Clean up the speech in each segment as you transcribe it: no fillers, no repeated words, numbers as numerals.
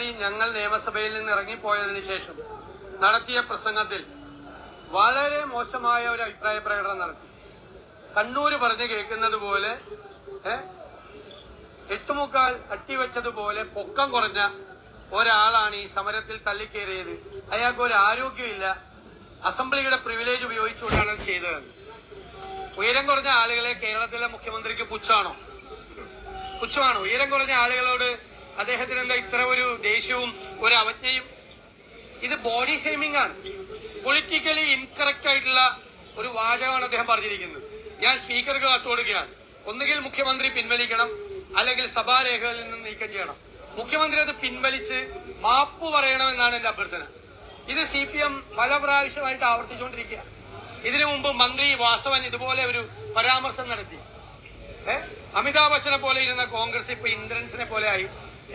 മുഖ്യമന്ത്രി ഞങ്ങൾ നിയമസഭയിൽ നിന്ന് ഇറങ്ങിപ്പോയതിനു ശേഷം നടത്തിയ പ്രസംഗത്തിൽ വളരെ മോശമായ ഒരു അഭിപ്രായ പ്രകടനം നടത്തി. കണ്ണൂര് പറഞ്ഞു കേൾക്കുന്നത് പോലെ എട്ടുമുക്കാൽ അട്ടിവെച്ചതുപോലെ പൊക്കം കുറഞ്ഞ ഒരാളാണ് ഈ സമരത്തിൽ തള്ളിക്കേറിയത്. അയാൾക്ക് ഒരു ആരോഗ്യമില്ല, അസംബ്ലിയുടെ പ്രിവിലേജ് ഉപയോഗിച്ചുകൊണ്ടാണ് അത് ചെയ്തത്. ഉയരം കുറഞ്ഞ ആളുകളെ കേരളത്തിലെ മുഖ്യമന്ത്രിക്ക് പുച്ഛമാണോ? ഉയരം കുറഞ്ഞ ആളുകളോട് അദ്ദേഹത്തിന് എന്താ ഇത്ര ഒരു ദേഷ്യവും ഒരു അവജ്ഞയും? ഇത് ബോഡി ഷെയ്മിംഗ് ആണ്. പൊളിറ്റിക്കലി ഇൻകറക്റ്റ് ആയിട്ടുള്ള ഒരു വാചകമാണ് അദ്ദേഹം പറഞ്ഞിരിക്കുന്നത്. ഞാൻ സ്പീക്കർക്ക് കത്ത് കൊടുക്കുകയാണ്. ഒന്നുകിൽ മുഖ്യമന്ത്രി പിൻവലിക്കണം, അല്ലെങ്കിൽ സഭാരേഖകളിൽ നിന്ന് നീക്കം ചെയ്യണം. മുഖ്യമന്ത്രി അത് പിൻവലിച്ച് മാപ്പ് പറയണമെന്നാണ് എന്റെ അഭ്യർത്ഥന. ഇത് CPM പല പ്രാവശ്യമായിട്ട് ആവർത്തിച്ചുകൊണ്ടിരിക്കുക. ഇതിനു മുമ്പ് മന്ത്രി വാസവൻ ഇതുപോലെ ഒരു പരാമർശം നടത്തി. അമിതാഭ് ബച്ചനെ പോലെ ഇരുന്ന കോൺഗ്രസ് ഇപ്പൊ ഇന്ദ്രൻസിനെ പോലെ ആയി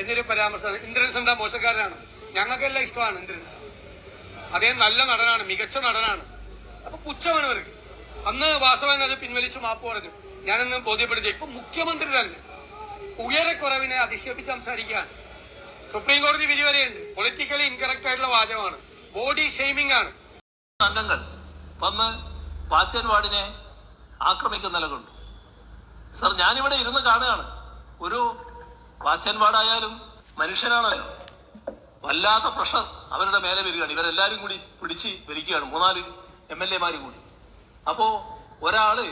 എന്നൊരു പരാമർശം. ഇന്ദ്രൻസ് എന്താ മോശക്കാരനാണ്? ഞങ്ങൾക്കെല്ലാം ഇഷ്ടമാണ് ഇന്ദ്രൻസ്. അദ്ദേഹം നല്ല നടനാണ്, മികച്ച നടനാണ്. അപ്പൊ പുച്ഛമാണ് അവർക്ക്. അന്ന് വാസവൻ അത് പിൻവലിച്ചു മാപ്പ് പറഞ്ഞു. ഞാനൊന്ന് ബോധ്യപ്പെടുത്തി. ഇപ്പൊ മുഖ്യമന്ത്രി തന്നെ ഉയരക്കുറവിനെ അധിക്ഷേപിച്ച് സംസാരിക്കാൻ സുപ്രീം കോടതി വിധി വരെയുണ്ട്. പൊളിറ്റിക്കലി ഇൻകറക്റ്റ് ആയിട്ടുള്ള വാചകമാണ്, ബോഡി ഷെയ്മിംഗ് ആണ്. അംഗങ്ങൾ വന്ന് വാച്ചൻ വാർഡിനെ ആക്രമിക്കുന്ന നിലകൊണ്ടു. സർ, ഞാനിവിടെ ഇരുന്ന് കാണുകയാണ്. ഒരു വാച്ചൻ വാർഡായാലും മനുഷ്യനാണല്ലോ, വല്ലാത്ത പ്രഷർ അവരുടെ മേലെ വരികയാണ്. ഇവരെല്ലാരും കൂടി പിടിച്ച് വലിക്കുകയാണ്, 3-4 MLA മാര് കൂടി. അപ്പോ ഒരാള്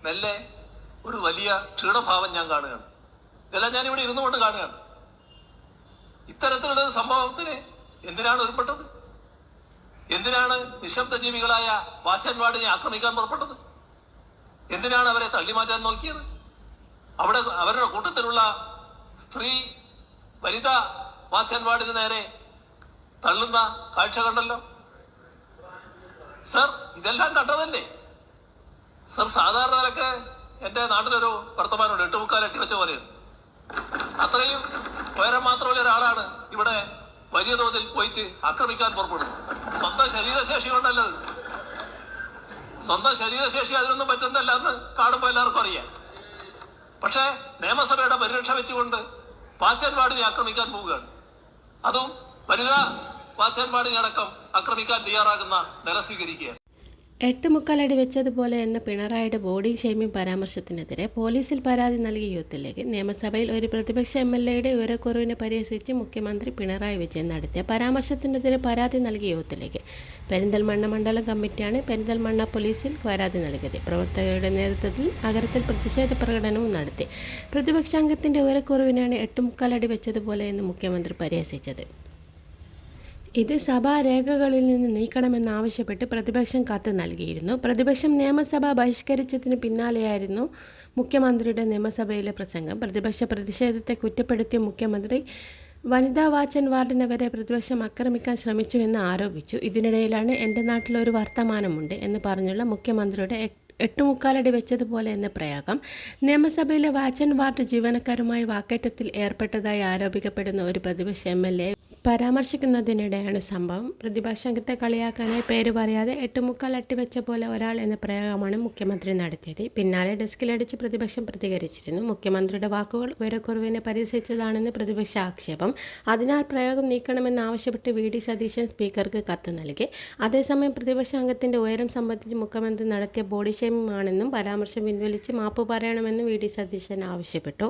മെല്ലെ ഒരു വലിയ ക്ഷീണഭാവം ഞാൻ കാണുകയാണ്. ഇതെല്ലാം ഞാനിവിടെ ഇരുന്നു കൊണ്ട് കാണുകയാണ്. ഇത്തരത്തിലുള്ള സംഭവത്തിന് എന്തിനാണ് ഒരുപ്പെട്ടത്? എന്തിനാണ് നിശബ്ദ ജീവികളായ വാച്ചൻ വാർഡിനെ ആക്രമിക്കാൻ പുറപ്പെട്ടത്? എന്തിനാണ് അവരെ തള്ളിമാറ്റാൻ നോക്കിയത്? അവിടെ അവരുടെ കൂട്ടത്തിലുള്ള സ്ത്രീ വനിതാ വാച്ചൻ വാർഡിന് നേരെ തള്ളുന്ന കാഴ്ച കണ്ടല്ലോ. സർ, ഇതെല്ലാം കണ്ടതല്ലേ? സർ, സാധാരണ നിലക്ക് എന്റെ നാട്ടിലൊരു വർത്തമാനമുണ്ട്, 8 അട്ടി വെച്ച പോലെ. അത്രയും ഉയരം മാത്രമുള്ള ഒരാളാണ് ഇവിടെ വലിയ തോതിൽ പോയിട്ട് ആക്രമിക്കാൻ പുറപ്പെടുന്നത്. സ്വന്തം ശരീരശേഷി കൊണ്ടല്ലത്. സ്വന്തം ശരീരശേഷി അതിനൊന്നും പറ്റുന്നല്ല എന്ന് കാണുമ്പോൾ എല്ലാവർക്കും അറിയാം. പക്ഷേ നിയമസഭയുടെ പരിരക്ഷ വെച്ചുകൊണ്ട് വാച്ചൻ വാർഡിനെ ആക്രമിക്കാൻ പോവുകയാണ്. അതും വനിതാ വാച്ചൻ വാർഡിനെ അടക്കം ആക്രമിക്കാൻ തയ്യാറാകുന്ന നില സ്വീകരിക്കുകയാണ്. 8 അടി വെച്ചതുപോലെ എന്ന പിണറായിയുടെ ബോഡി ഷെയ്മിംഗ് പരാമർശത്തിനെതിരെ പോലീസിൽ പരാതി നൽകിയ യൂത്ത് ലീഗ് നിയമസഭയിൽ ഒരു പ്രതിപക്ഷ MLAയുടെ ഉയരക്കുറവിനെ പരിഹസിച്ച് മുഖ്യമന്ത്രി പിണറായി വിജയൻ നടത്തിയ പരാമർശത്തിനെതിരെ പരാതി നൽകിയ യൂത്ത് ലീഗ് പെരിന്തൽമണ്ണ മണ്ഡലം കമ്മിറ്റിയാണ് പെരിന്തൽമണ്ണ പോലീസിൽ പരാതി നൽകിയത്. പ്രവർത്തകരുടെ നേതൃത്വത്തിൽ നഗരത്തിൽ പ്രതിഷേധ പ്രകടനവും നടത്തി. പ്രതിപക്ഷാംഗത്തിൻ്റെ ഉയരക്കുറവിനാണ് 8 അടി വെച്ചതുപോലെ എന്ന് മുഖ്യമന്ത്രി പരിഹസിച്ചത്. ഇത് സഭാരേഖകളിൽ നിന്ന് നീക്കണമെന്നാവശ്യപ്പെട്ട് പ്രതിപക്ഷം കത്ത് നൽകിയിരുന്നു. പ്രതിപക്ഷം നിയമസഭ ബഹിഷ്കരിച്ചതിന് പിന്നാലെയായിരുന്നു മുഖ്യമന്ത്രിയുടെ നിയമസഭയിലെ പ്രസംഗം. പ്രതിപക്ഷ പ്രതിഷേധത്തെ കുറ്റപ്പെടുത്തിയ മുഖ്യമന്ത്രി വനിതാ വാച്ചൻ വാർഡിനെ വരെ പ്രതിപക്ഷം ആക്രമിക്കാൻ ശ്രമിച്ചുവെന്ന് ആരോപിച്ചു. ഇതിനിടയിലാണ് എൻ്റെ നാട്ടിലൊരു വർത്തമാനമുണ്ട് എന്ന് പറഞ്ഞുള്ള മുഖ്യമന്ത്രിയുടെ 8 അടി വെച്ചതുപോലെ എന്ന പ്രയോഗം. നിയമസഭയിലെ വാച്ചൻ വാർഡ് ജീവനക്കാരുമായി വാക്കേറ്റത്തിൽ ഏർപ്പെട്ടതായി ആരോപിക്കപ്പെടുന്ന ഒരു പ്രതിപക്ഷ MLA പരാമർശിക്കുന്നതിനിടെയാണ് സംഭവം. പ്രതിപക്ഷത്തെ കളിയാക്കാനായി പേര് പറയാതെ 8 അട്ടി വെച്ച പോലെ ഒരാൾ എന്ന പ്രയോഗമാണ് മുഖ്യമന്ത്രി നടത്തിയത്. പിന്നാലെ ഡെസ്കിലടിച്ച് പ്രതിപക്ഷം പ്രതികരിച്ചിരുന്നു. മുഖ്യമന്ത്രിയുടെ വാക്കുകൾ ഉയരക്കുറവിനെ പരിഹസിച്ചതാണെന്ന് പ്രതിപക്ഷ ആക്ഷേപം. അതിനാൽ പ്രയോഗം നീക്കണമെന്നാവശ്യപ്പെട്ട് VD സതീശൻ സ്പീക്കർക്ക് കത്ത് നൽകി. അതേസമയം പ്രതിപക്ഷാംഗത്തിൻ്റെ ഉയരം സംബന്ധിച്ച് മുഖ്യമന്ത്രി നടത്തിയ ബോഡി ഷെയ്മിംഗ് ആണെന്നും പരാമർശം പിൻവലിച്ച് മാപ്പ് പറയണമെന്നും VD സതീശൻ ആവശ്യപ്പെട്ടു.